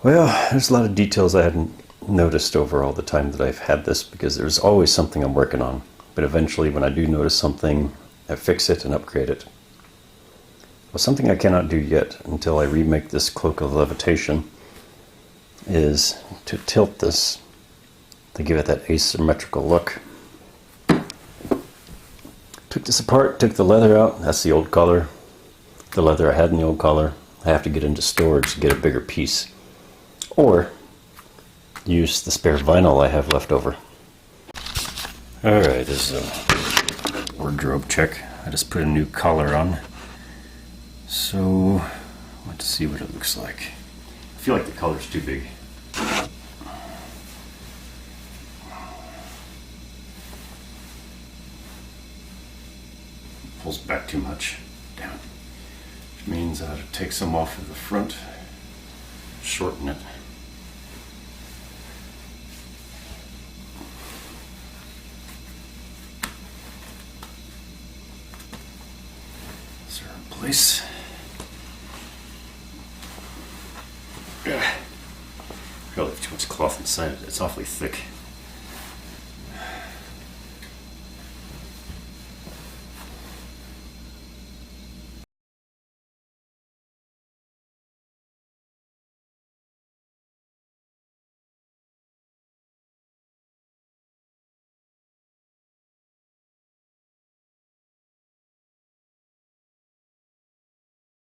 Well, there's a lot of details I hadn't noticed over all the time that I've had this, because there's always something I'm working on. But eventually, when I do notice something, I fix it and upgrade it. Well, something I cannot do yet until I remake this Cloak of Levitation is to tilt this to give it that asymmetrical look. Took this apart, took the leather out. That's the old collar. The leather I had in the old collar. I have to get into storage to get a bigger piece. Or use the spare vinyl I have left over. Alright, this is a wardrobe check. I just put a new collar on. So, let's see what it looks like. I feel like the collar's too big. Pulls back too much. Damn it. Which means I have to take some off of the front, shorten it. Is there a place? Probably too much cloth inside it. It's awfully thick.